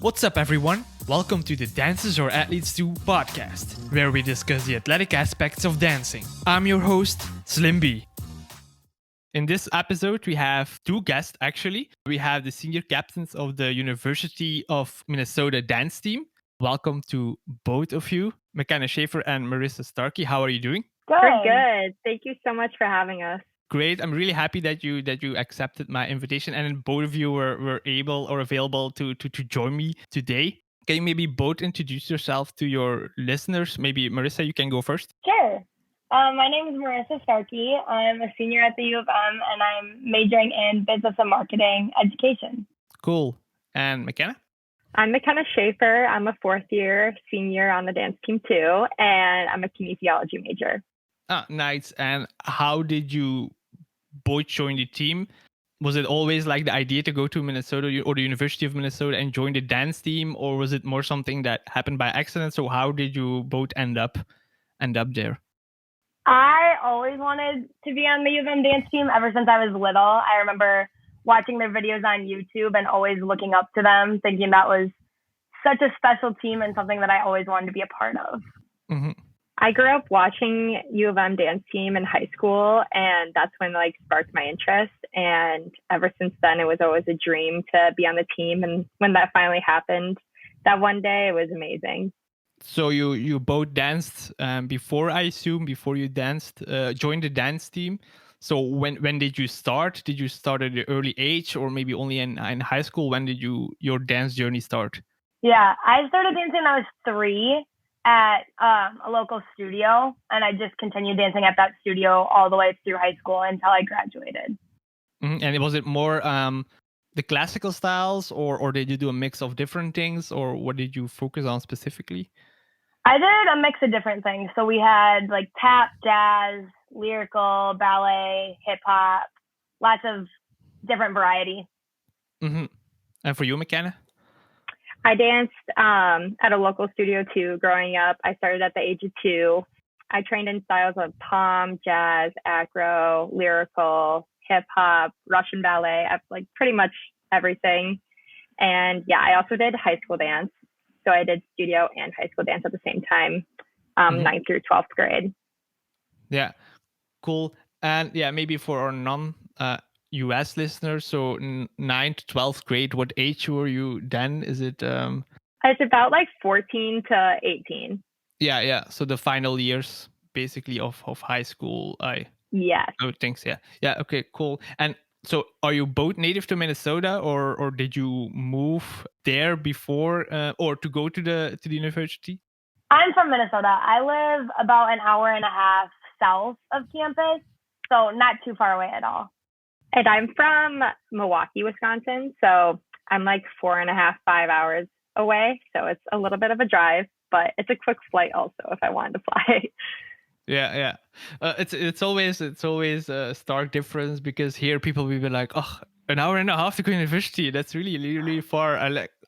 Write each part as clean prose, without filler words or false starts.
What's up, everyone? Welcome to the Dancers or Athletes Do podcast, where we discuss the athletic aspects of dancing. I'm your host, Slim B. In this episode, we have two guests, actually. We have the senior captains of the University of Minnesota dance team. Welcome to both of you, Makenna Shafer and Marissa Starkey. How are you doing? Good. We're good. Thank you so much for having us. Great. I'm really happy that you accepted my invitation and both of you were able or available to join me today. Can you maybe both introduce yourself to your listeners? Maybe Marissa, you can go first. Sure. My name is Marissa Starkey. I'm a senior at the U of M and I'm majoring in business and marketing education. Cool. And Makenna? I'm Makenna Shafer. I'm a fourth year senior on the dance team too, and I'm a kinesiology major. Ah, nice. And how did you both join the team? Was it always like the idea to go to Minnesota or the University of Minnesota and join the dance team, or was it more something that happened by accident? So how did you both end up there? I always wanted to be on the U of M dance team ever since I was little. I remember watching their videos on YouTube and always looking up to them, thinking that was such a special team and something that I always wanted to be a part of. Mm-hmm. I grew up watching U of M dance team in high school, and that's when sparked my interest. And ever since then, it was always a dream to be on the team. And when that finally happened, that one day, it was amazing. So you both danced before, I assume, before you joined the dance team. So when did you start? Did you start at an early age, or maybe only in high school? When did your dance journey start? Yeah, I started dancing when I was 3. At a local studio, and I just continued dancing at that studio all the way through high school until I graduated. Mm-hmm. And was it more the classical styles, or did you do a mix of different things, or what did you focus on specifically? I did a mix of different things. So we had tap, jazz, lyrical, ballet, hip hop, lots of different variety. Mm-hmm. And for you, Makenna? I danced at a local studio too growing up. I started at the age of 2. I trained in styles of pom, jazz, acro, lyrical, hip hop, Russian ballet, pretty much everything. And yeah, I also did high school dance. So I did studio and high school dance at the same time, 9th through 12th grade. Yeah, cool. And yeah, maybe for our US listeners, so 9th to 12th grade, what age were you then? Is it it's about 14 to 18. Yeah, so the final years basically of high school. Yes. I would think so. Yeah, okay, cool. And so are you both native to Minnesota, or did you move there before or to go to the university? I'm from Minnesota. I live about an hour and a half south of campus, so not too far away at all. And I'm from Milwaukee, Wisconsin. So I'm 4.5, 5 hours away. So it's a little bit of a drive, but it's a quick flight also if I wanted to fly. Yeah. It's always a stark difference, because here people will be like, oh, an hour and a half to go to university. That's really far.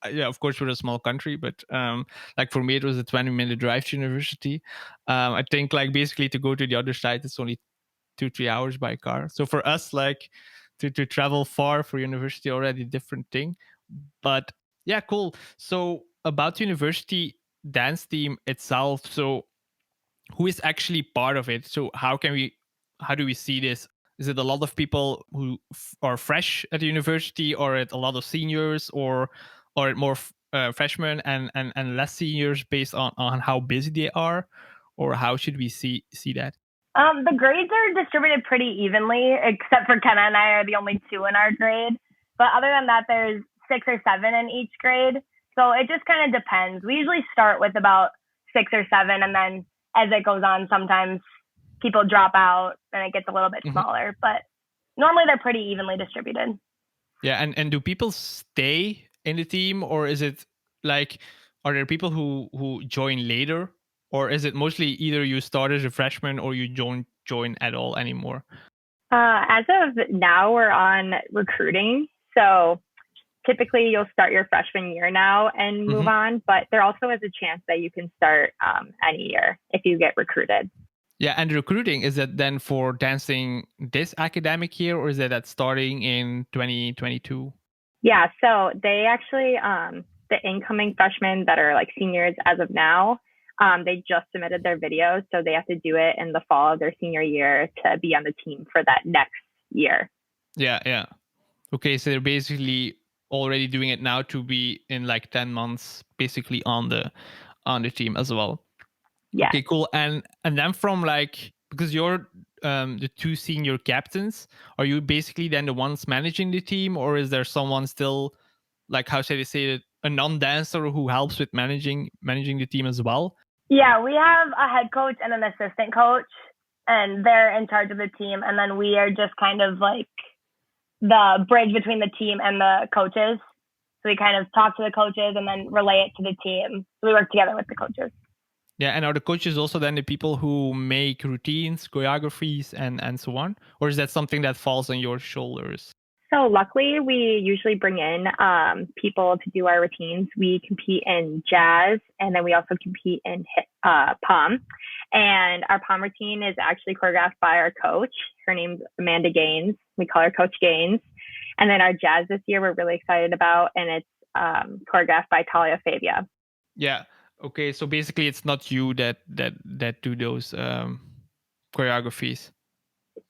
Of course, we're a small country, but for me, it was a 20-minute drive to university. I think basically to go to the other side, it's only 2-3 hours by car. So for us, to travel far for university, already different thing. But yeah, cool. So about university dance team itself, so who is actually part of it? So how do we see this? Is it a lot of people who are fresh at the university, or at a lot of seniors, or at more freshmen and less seniors based on how busy they are, or how should we see that? The grades are distributed pretty evenly, except for Kenna and I are the only 2 in our grade. But other than that, there's 6 or 7 in each grade. So it just kind of depends. We usually start with about 6 or 7, and then as it goes on, sometimes people drop out and it gets a little bit smaller. But normally they're pretty evenly distributed. Yeah, and do people stay in the team, or is it are there people who join later? Or is it mostly either you start as a freshman or you don't join at all anymore? As of now, we're on recruiting. So typically you'll start your freshman year now and move on. But there also is a chance that you can start any year if you get recruited. Yeah, and recruiting, is that then for dancing this academic year, or is that starting in 2022? Yeah, so they actually the incoming freshmen that are like seniors as of now, they just submitted their videos, so they have to do it in the fall of their senior year to be on the team for that next year. Yeah. Okay, so they're basically already doing it now to be in like 10 months basically on the team as well. Yeah. Okay, cool. And then from like, because you're the two senior captains, are you basically then the ones managing the team, or is there someone still, like, how should I say it, a non-dancer who helps with managing the team as well? Yeah, we have a head coach and an assistant coach, and they're in charge of the team. And then we are just kind of like the bridge between the team and the coaches. So we kind of talk to the coaches and then relay it to the team. So we work together with the coaches. Yeah, and are the coaches also then the people who make routines, choreographies, and so on? Or is that something that falls on your shoulders? So luckily, we usually bring in people to do our routines. We compete in jazz, and then we also compete in pom. And our pom routine is actually choreographed by our coach. Her name's Amanda Gaines. We call her Coach Gaines. And then our jazz this year, we're really excited about, and it's choreographed by Talia Favia. Yeah. Okay. So basically, it's not you that do those choreographies.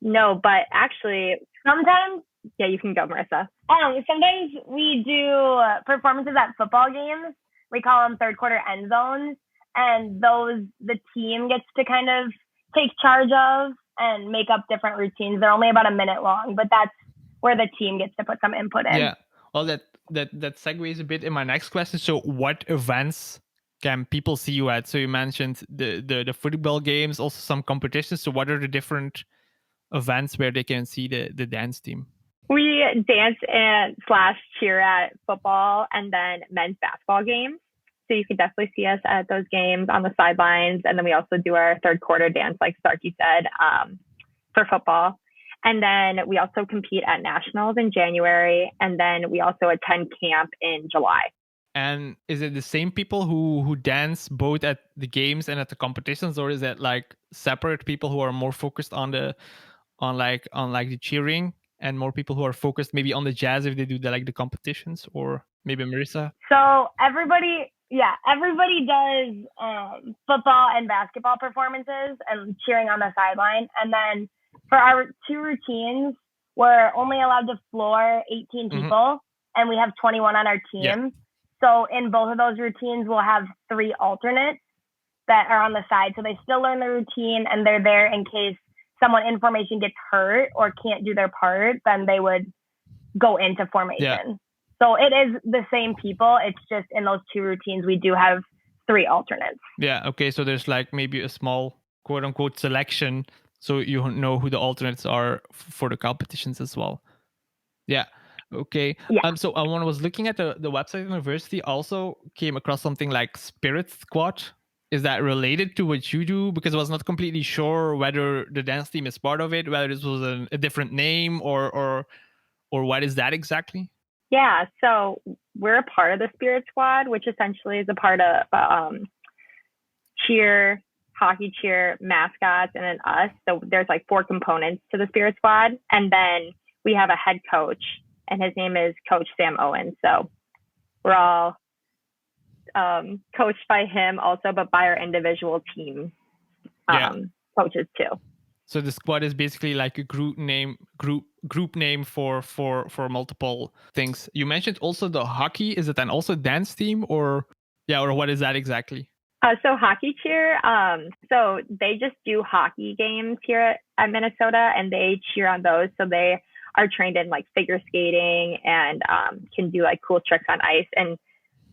No, but actually, sometimes. Yeah, you can go, Marissa. Sometimes we do performances at football games. We call them third quarter end zones, and those the team gets to kind of take charge of and make up different routines. They're only about a minute long, but that's where the team gets to put some input in. Yeah. Well, that segues a bit in my next question. So, what events can people see you at? So, you mentioned the football games, also some competitions. So, what are the different events where they can see the dance team? We dance and / cheer at football and then men's basketball games. So you can definitely see us at those games on the sidelines. And then we also do our third quarter dance, like Starkey said, for football. And then we also compete at nationals in January. And then we also attend camp in July. And is it the same people who dance both at the games and at the competitions, or is it like separate people who are more focused on the the cheering, and more people who are focused maybe on the jazz if they do the competitions, or maybe Marissa? So everybody does football and basketball performances and cheering on the sideline. And then for our two routines, we're only allowed to floor 18 people, and we have 21 on our team. Yeah. So in both of those routines, we'll have 3 alternates that are on the side. So they still learn the routine, and they're there in case someone in formation gets hurt or can't do their part, then they would go into formation. Yeah. So it is the same people. It's just in those 2 routines, we do have 3 alternates. Yeah. Okay. So there's like maybe a small quote unquote selection, so you know who the alternates are for the competitions as well. Yeah. Okay. Yeah. So when I was looking at the website of the university, also came across something like Spirit Squad. Is that related to what you do? Because I was not completely sure whether the dance team is part of it, whether this was a different name or what is that exactly? Yeah, so we're a part of the Spirit Squad, which essentially is a part of cheer, hockey cheer, mascots, and then us. So there's like 4 components to the Spirit Squad. And then we have a head coach, and his name is Coach Sam Owen. So we're all coached by him also, but by our individual team coaches too. So the squad is basically like a group name for multiple things. You mentioned also the hockey. Is it then also dance team or what is that exactly? So hockey cheer. So they just do hockey games here at Minnesota, and they cheer on those. So they are trained in like figure skating and can do like cool tricks on ice. And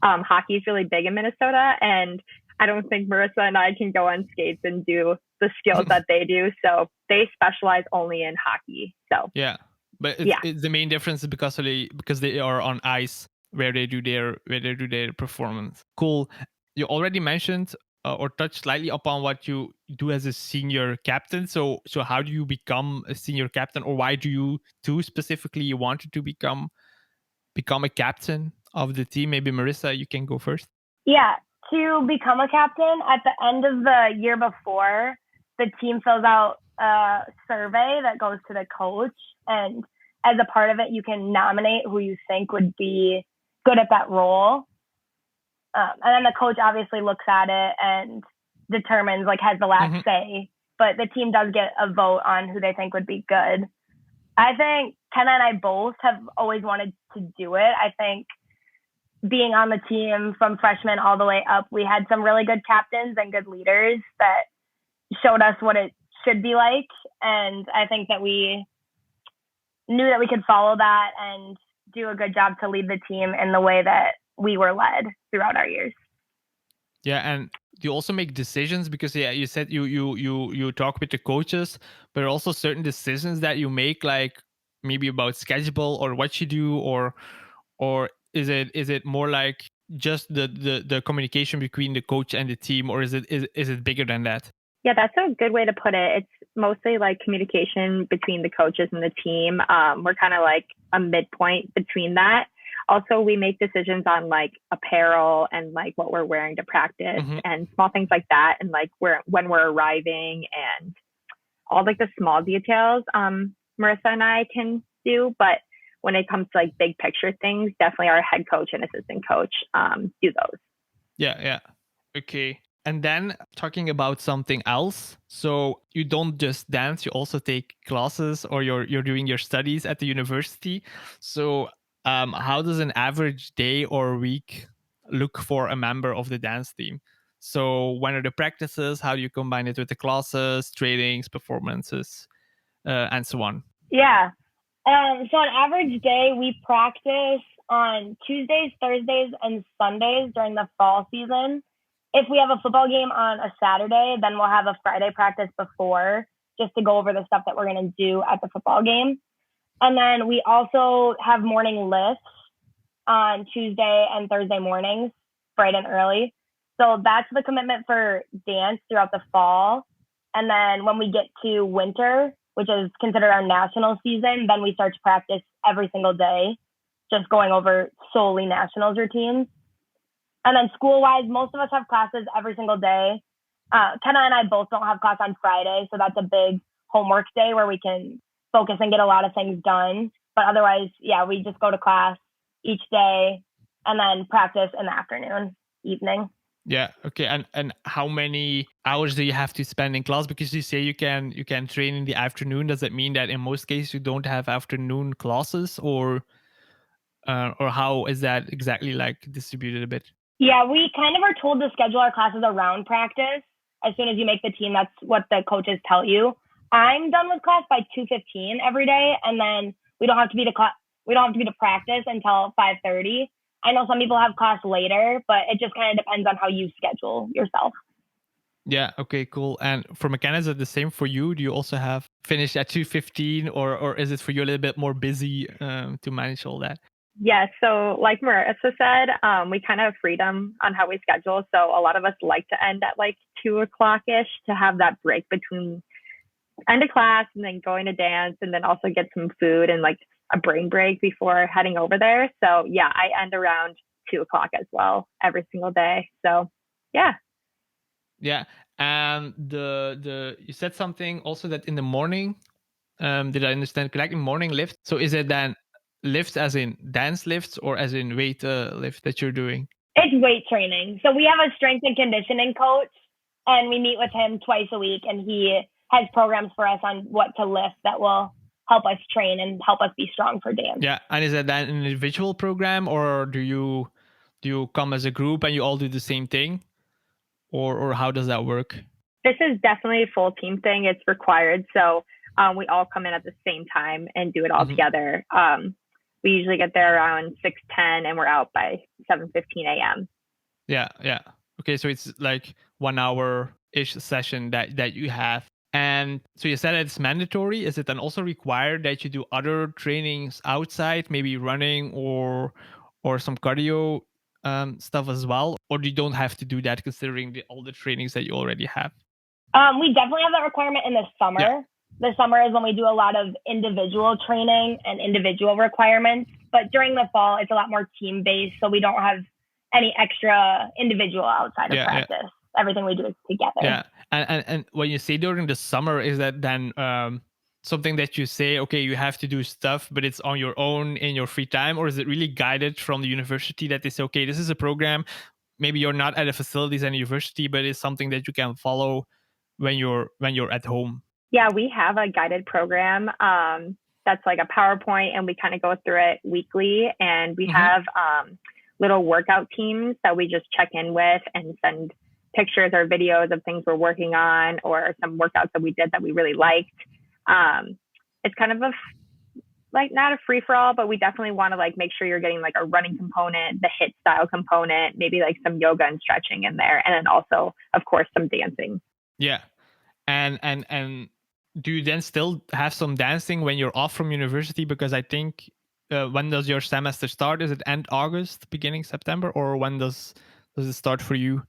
hockey is really big in Minnesota, and I don't think Marissa and I can go on skates and do the skills that they do. So they specialize only in hockey. So yeah, but it's the main difference is because they are on ice where they do their performance. Cool. You already mentioned or touched slightly upon what you do as a senior captain. So how do you become a senior captain, or why do you two specifically wanted to become a captain of the team? Maybe Marissa, you can go first. Yeah. To become a captain, at the end of the year before, the team fills out a survey that goes to the coach. And as a part of it, you can nominate who you think would be good at that role. And then the coach obviously looks at it and determines, like, has the last say. But the team does get a vote on who they think would be good. I think Kenna and I both have always wanted to do it. I think being on the team from freshman all the way up, we had some really good captains and good leaders that showed us what it should be like. And I think that we knew that we could follow that and do a good job to lead the team in the way that we were led throughout our years. Yeah, and you also make decisions because you said you talk with the coaches, but there are also certain decisions that you make, like maybe about schedule or what you do, or is it more like just the communication between the coach and the team, or is it bigger than that? Yeah, that's a good way to put it. It's mostly like communication between the coaches and the team. We're kind of like a midpoint between that. Also, we make decisions on like apparel and like what we're wearing to practice and small things like that. And like when we're arriving and all like the small details, Marissa and I can do. But when it comes to like big picture things, definitely our head coach and assistant coach do those. Yeah. Okay. And then talking about something else. So you don't just dance, you also take classes, or you're doing your studies at the university. So how does an average day or week look for a member of the dance team? So when are the practices? How do you combine it with the classes, trainings, performances, and so on? Yeah. So on average day, we practice on Tuesdays, Thursdays, and Sundays during the fall season. If we have a football game on a Saturday, then we'll have a Friday practice before, just to go over the stuff that we're going to do at the football game. And then we also have morning lifts on Tuesday and Thursday mornings, bright and early. So that's the commitment for dance throughout the fall. And then when we get to winter, which is considered our national season, then we start to practice every single day, just going over solely nationals routines. And then school-wise, most of us have classes every single day. Kenna and I both don't have class on Friday, so that's a big homework day where we can focus and get a lot of things done. But otherwise, yeah, we just go to class each day and then practice in the afternoon, evening. Yeah. Okay. And how many hours do you have to spend in class? Because you say you can train in the afternoon. Does that mean that in most cases you don't have afternoon classes, or how is that exactly like distributed a bit? Yeah, we kind of are told to schedule our classes around practice. As soon as you make the team, that's what the coaches tell you. I'm done with class by 2:15 every day, and then we don't have to be to practice until 5:30. I know some people have class later, but it just kind of depends on how you schedule yourself. Yeah. Okay. Cool. And for Makenna, is it the same for you? Do you also have finished at 2:15, or is it for you a little bit more busy to manage all that? Yeah, so like Marissa said, we kind of have freedom on how we schedule. So a lot of us like to end at like 2:00-ish to have that break between end of class and then going to dance, and then also get some food and like a brain break before heading over there. So yeah, I end around 2:00 as well every single day. So yeah. Yeah. And you said something also that in the morning, did I understand correctly? Morning lift. So is it then lifts as in dance lifts, or as in weight lift that you're doing? It's weight training. So we have a strength and conditioning coach, and we meet with him twice a week, and he has programs for us on what to lift that will help us train and help us be strong for dance. Yeah. And is that then an individual program, or do you come as a group and you all do the same thing, or how does that work? This is definitely a full team thing. It's required. So we all come in at the same time and do it all together. We usually get there around 6:10 and we're out by 7:15 a.m. Yeah. Okay, so it's like 1 hour-ish session that you have. And so you said it's mandatory. Is it then also required that you do other trainings outside, maybe running or some cardio stuff as well? Or you don't have to do that considering all the trainings that you already have? We definitely have that requirement in the summer. Yeah. The summer is when we do a lot of individual training and individual requirements. But during the fall, it's a lot more team-based, so we don't have any extra individual outside of practice. Yeah. Everything we do is together. Yeah. And when you say during the summer, is that then something that you say, okay, you have to do stuff, but it's on your own in your free time? Or is it really guided from the university that they say, okay, this is a program, maybe you're not at the facilities and university, but it's something that you can follow when you're at home? Yeah, we have a guided program that's like a PowerPoint, and we kind of go through it weekly. And we have little workout teams that we just check in with and send pictures or videos of things we're working on, or some workouts that we did that we really liked. It's kind of like not a free for all, but we definitely want to like make sure you're getting like a running component, the HIIT style component, maybe like some yoga and stretching in there, and then also, of course, some dancing. Yeah, and do you then still have some dancing when you're off from university? Because I think when does your semester start? Is it end August, beginning September, or when does it start for you?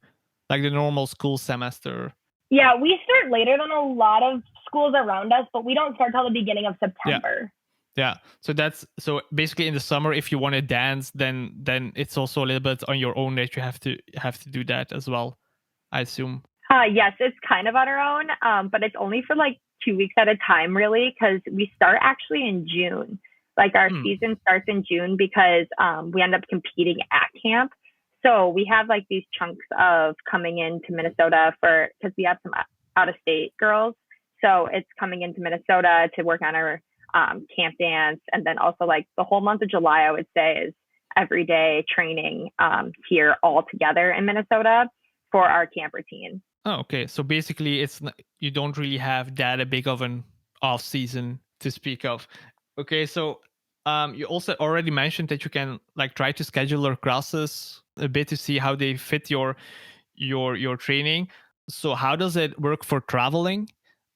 Like the normal school semester? Yeah, we start later than a lot of schools around us, but we don't start till the beginning of September. Yeah. So basically in the summer, if you want to dance, then it's also a little bit on your own that you have to do that as well, I assume. Yes, it's kind of on our own, but it's only for like 2 weeks at a time, really, because we start actually in June. Like our season starts in June because we end up competing at camp. So we have like these chunks of coming into Minnesota because we have some out of state girls. So it's coming into Minnesota to work on our camp dance. And then also like the whole month of July, I would say, is everyday training here all together in Minnesota for our camp routine. Oh, okay. So basically, you don't really have that big of an off season to speak of. Okay, so you also already mentioned that you can like try to schedule your classes a bit to see how they fit your training. So how does it work for traveling?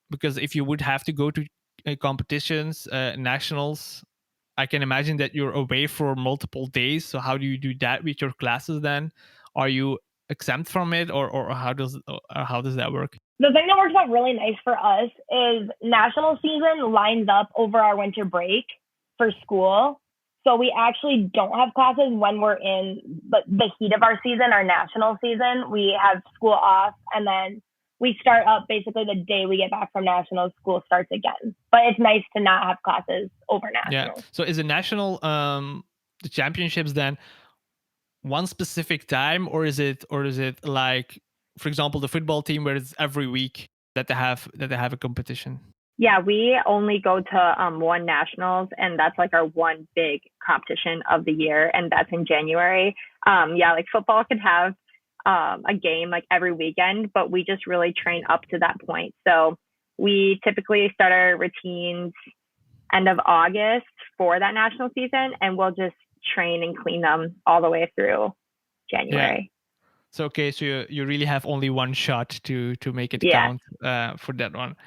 Because if you would have to go to competitions, nationals, I can imagine that you're away for multiple days. So how do you do that with your classes then? Are you exempt from it, or how does that work? The thing that works out really nice for us is national season lines up over our winter break for school. So we actually don't have classes when we're in the heat of our season, our national season. We have school off, and then we start up basically the day we get back from national. School starts again. But it's nice to not have classes over national. Yeah. So is it national the championships then one specific time, or is it like, for example, the football team where it's every week that they have a competition? Yeah, we only go to one nationals, and that's like our one big competition of the year, and that's in January. Yeah, like football could have a game like every weekend, but we just really train up to that point. So we typically start our routines end of August for that national season, and we'll just train and clean them all the way through January. Yeah. So okay, so you really have only one shot to make it count for that one.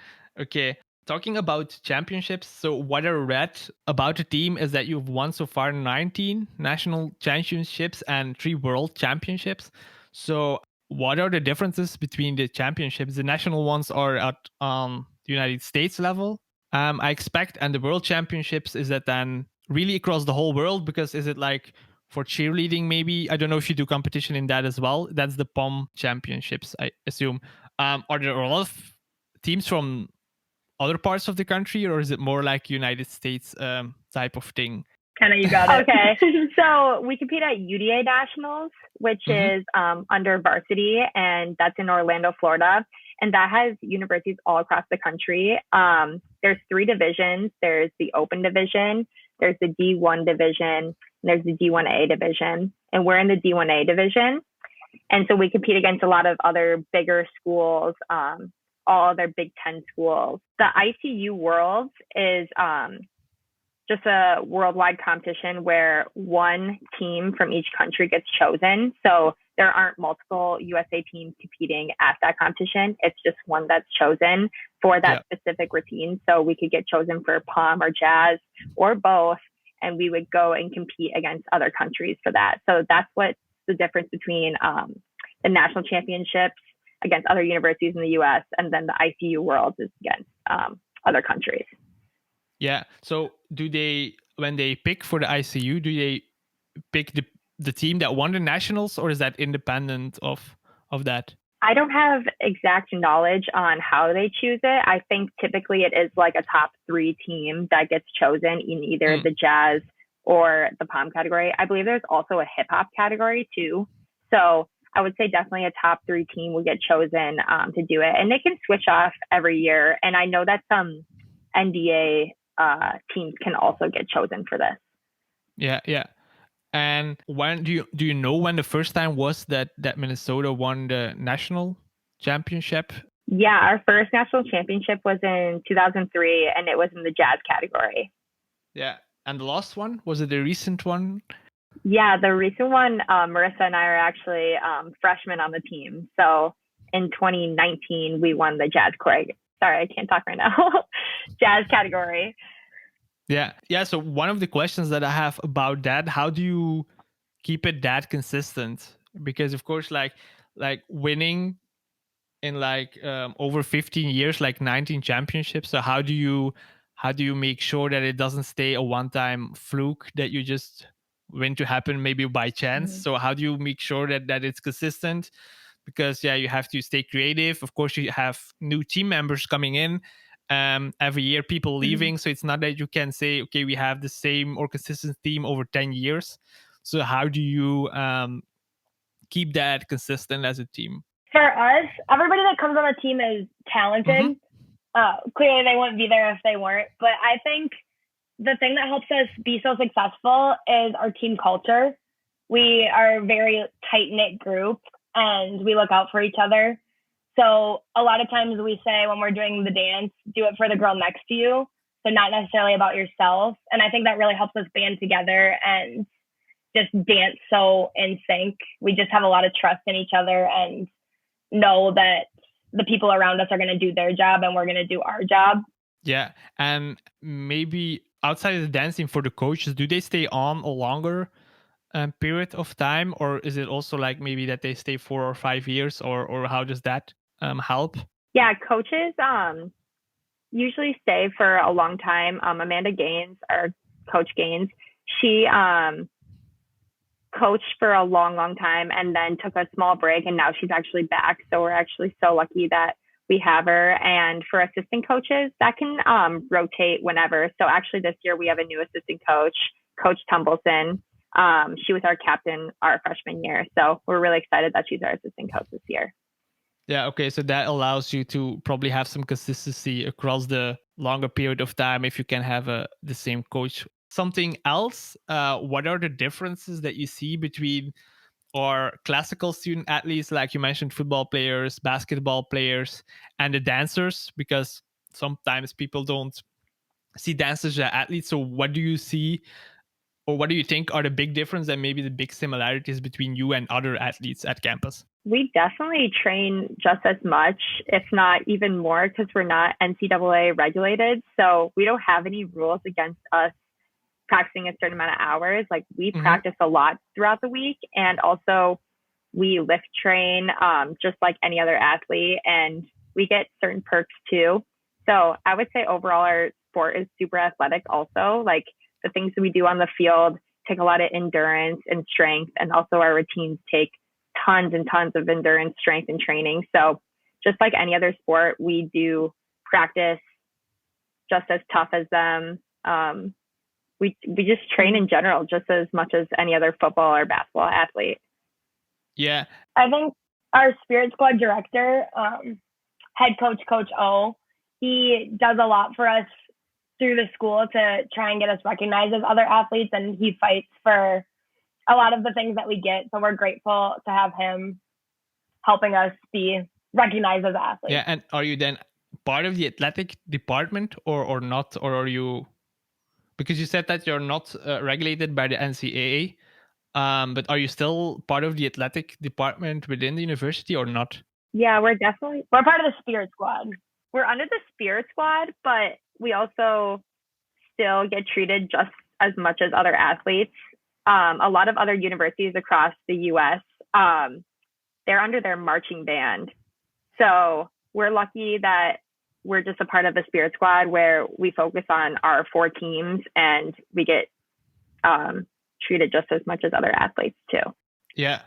Okay. Talking about championships, so what I read about the team is that you've won so far 19 national championships and 3 world championships. So what are the differences between the championships? The national ones are at the United States level, I expect, and the world championships, is that then really across the whole world? Because is it like for cheerleading, maybe? I don't know if you do competition in that as well. That's the POM championships, I assume. Are there a lot of teams from other parts of the country, or is it more like United States type of thing? Kenna, you got it. Okay. So we compete at UDA Nationals, which is under varsity, and that's in Orlando, Florida. And that has universities all across the country. There's 3 divisions. There's the open division, there's the D1 division, and there's the D1A division. And we're in the D1A division. And so we compete against a lot of other bigger schools, all other Big Ten schools. The ICU Worlds is just a worldwide competition where one team from each country gets chosen. So there aren't multiple USA teams competing at that competition. It's just one that's chosen for that specific routine. So we could get chosen for POM or jazz or both, and we would go and compete against other countries for that. So that's what's the difference between the national championships against other universities in the US, and then the ICU Worlds is against other countries. Yeah. So do they, when they pick for the ICU, do they pick the team that won the nationals, or is that independent of that? I don't have exact knowledge on how they choose it. I think typically it is like a top 3 team that gets chosen in either the jazz or the POM category. I believe there's also a hip hop category too. So I would say definitely a top 3 team would get chosen to do it. And they can switch off every year. And I know that some NDA teams can also get chosen for this. Yeah, yeah. And when do you know when the first time was that Minnesota won the national championship? Yeah, our first national championship was in 2003, and it was in the jazz category. Yeah, and the last one, was it the recent one? Yeah, the recent one, Marissa and I are actually freshmen on the team. So in 2019, we won the jazz Sorry, I can't talk right now. Jazz category. Yeah, yeah. So one of the questions that I have about that, how do you keep it that consistent? Because of course, like winning in like over 15 years, like 19 championships. So how do you make sure that it doesn't stay a one-time fluke that you just win to happen maybe by chance? Mhm. So how do you make sure that it's consistent? Because yeah, you have to stay creative. Of course, you have new team members coming in every year, people leaving. So it's not that you can say, okay, we have the same or consistent team over 10 years. So how do you keep that consistent as a team? For us, everybody that comes on the team is talented. Clearly, they wouldn't be there if they weren't. But I think the thing that helps us be so successful is our team culture. We are a very tight knit group and we look out for each other. So a lot of times we say when we're doing the dance, do it for the girl next to you. So not necessarily about yourself. And I think that really helps us band together and just dance so in sync. We just have a lot of trust in each other and know that the people around us are going to do their job and we're going to do our job. Yeah. And maybe outside of the dancing, for the coaches, do they stay on a longer period of time, or is it also like maybe that they stay 4 or 5 years, or how does that help? Yeah, coaches usually stay for a long time. Amanda Gaines, our coach Gaines, she coached for a long time and then took a small break, and now she's actually back. So we're actually so lucky that we have her. And for assistant coaches, that can rotate whenever. So actually this year we have a new assistant coach, Coach Tumbleson. She was our captain our freshman year. So we're really excited that she's our assistant coach this year. Yeah, okay. So that allows you to probably have some consistency across the longer period of time if you can have the same coach. Something else, what are the differences that you see between our classical student athletes, like you mentioned, football players, basketball players, and the dancers? Because sometimes people don't see dancers as athletes. So what do you see, or what do you think are the big difference and maybe the big similarities between you and other athletes at campus? We definitely train just as much, if not even more, because we're not NCAA regulated. So we don't have any rules against us practicing a certain amount of hours. Like we practice a lot throughout the week, and also we lift train just like any other athlete, and we get certain perks too. So I would say overall our sport is super athletic also. Like the things that we do on the field take a lot of endurance and strength, and also our routines take tons and tons of endurance, strength, and training. So just like any other sport, we do practice just as tough as them. We just train in general just as much as any other football or basketball athlete. Yeah. I think our Spirit Squad director, head coach, Coach O, he does a lot for us through the school to try and get us recognized as other athletes, and he fights for a lot of the things that we get. So we're grateful to have him helping us be recognized as athletes. Yeah. And are you then part of the athletic department or not? Or are you, because you said that you're not regulated by the NCAA, but are you still part of the athletic department within the university or not? Yeah, we're part of the Spirit Squad. We're under the Spirit Squad, but we also still get treated just as much as other athletes. A lot of other universities across the U.S., they're under their marching band. So we're lucky that we're just a part of the Spirit Squad, where we focus on our 4 teams and we get treated just as much as other athletes too. Yeah.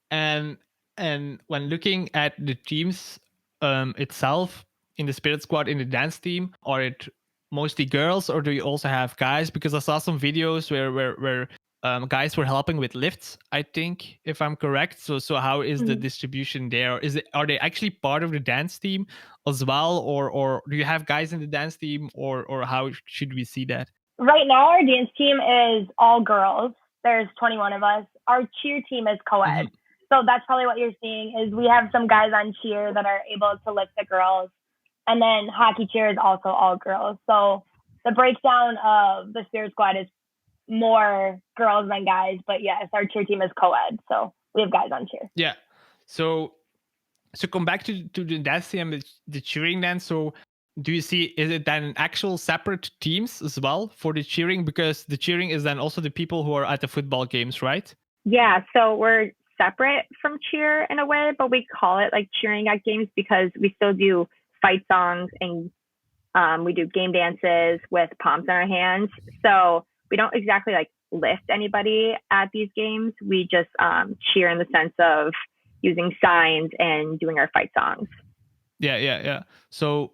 And when looking at the teams itself, in the Spirit Squad, in the dance team, are it mostly girls or do you also have guys? Because I saw some videos where guys were helping with lifts, I think, if I'm correct. So how is the Mhm. distribution there? Are they actually part of the dance team as well, or do you have guys in the dance team, or how should we see that? Right now, our dance team is all girls. There's 21 of us. Our cheer team is co-ed. Mhm. So that's probably what you're seeing is we have some guys on cheer that are able to lift the girls. And then hockey cheer is also all girls. So the breakdown of the Spirit Squad is more girls than guys. But yes, our cheer team is co-ed. So we have guys on cheer. Yeah. So come back to the dance team, the cheering then. So do you see, is it then actual separate teams as well for the cheering? Because the cheering is then also the people who are at the football games, right? Yeah, so we're separate from cheer in a way, but we call it like cheering at games because we still do fight songs and we do game dances with palms in our hands. So we don't exactly like lift anybody at these games. We just cheer in the sense of using signs and doing our fight songs. Yeah. So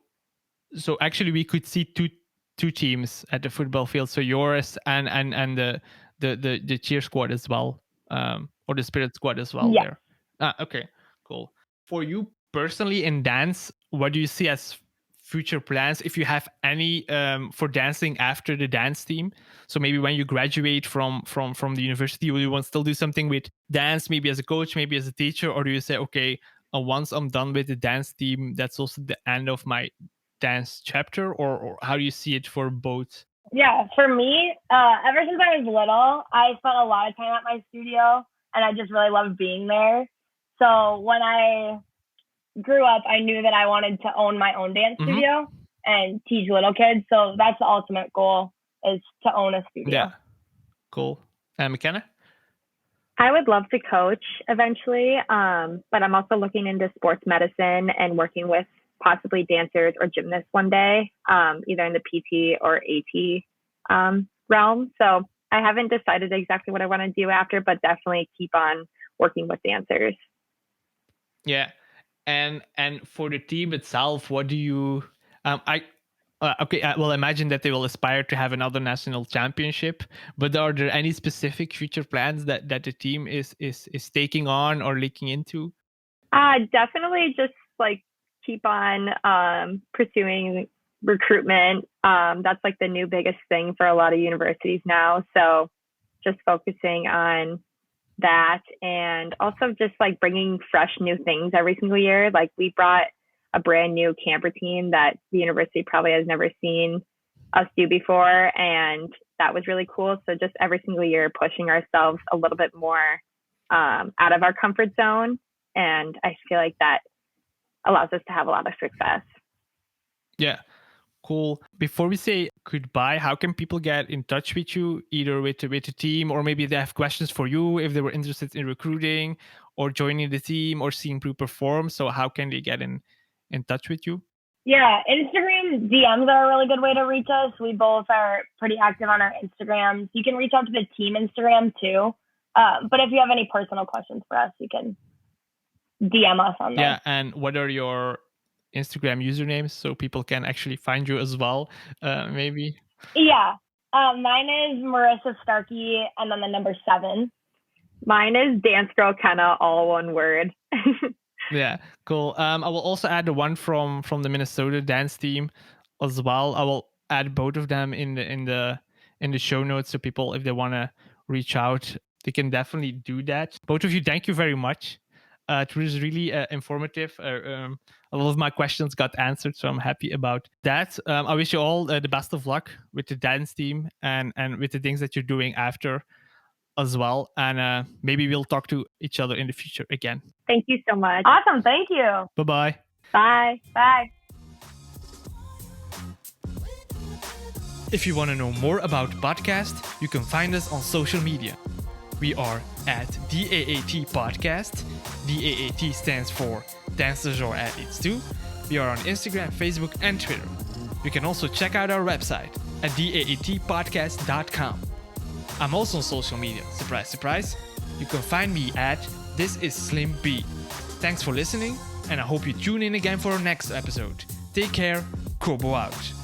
actually we could see two teams at the football field. So yours and the cheer squad as well, or the spirit squad as well Yeah. there. Okay, cool. For you personally in dance, what do you see as future plans, if you have any, for dancing after the dance team? So maybe when you graduate from the university, will you want to still do something with dance, maybe as a coach, maybe as a teacher, or do you say, okay, once I'm done with the dance team, that's also the end of my dance chapter, or how do you see it for both? Yeah, for me, ever since I was little, I spent a lot of time at my studio, and I just really loved being there. So when I grew up, I knew that I wanted to own my own dance studio and teach little kids. So that's the ultimate goal, is to own a studio. Yeah, cool. Makenna? I would love to coach eventually, but I'm also looking into sports medicine and working with possibly dancers or gymnasts one day, either in the PT or AT realm. So I haven't decided exactly what I want to do after, but definitely keep on working with dancers. Yeah, and for the team itself, what do you? Well, imagine that they will aspire to have another national championship. But are there any specific future plans that the team is taking on or looking into? Definitely just like keep on pursuing recruitment. That's like the new biggest thing for a lot of universities now. So just focusing on that, and also just like bringing fresh new things every single year. Like we brought a brand new camper team that the university probably has never seen us do before, and that was really cool. So just every single year pushing ourselves a little bit more out of our comfort zone, and I feel like that allows us to have a lot of success. Yeah, cool. Before we say goodbye, how can people get in touch with you, either with the team, or maybe they have questions for you if they were interested in recruiting or joining the team or seeing Prue perform? So how can they get in touch with you? Yeah, Instagram DMs are a really good way to reach us. We both are pretty active on our Instagrams. You can reach out to the team Instagram too. But if you have any personal questions for us, you can DM us on there. Yeah, and what are your Instagram usernames so people can actually find you as well, maybe? Yeah, mine is Marissa Starkey, and then the number 7. Mine is Dance Girl Kenna, all one word. Yeah, cool. I will also add the one from the Minnesota dance team as well. I will add both of them in the show notes, so people, if they want to reach out, they can definitely do that. Both of you, thank you very much. It was really informative. A lot of my questions got answered, so I'm happy about that. I wish you all the best of luck with the dance team and with the things that you're doing after as well. And maybe we'll talk to each other in the future again. Thank you so much. Awesome. Thank you. Bye-bye. Bye. Bye. If you want to know more about podcast, you can find us on social media. We are at DAAT Podcast. DAAT stands for Dancers or Athletes Too. We are on Instagram, Facebook, and Twitter. You can also check out our website at daatpodcast.com. I'm also on social media. Surprise, surprise. You can find me at This Is Slim B. Thanks for listening, and I hope you tune in again for our next episode. Take care. Kobo out.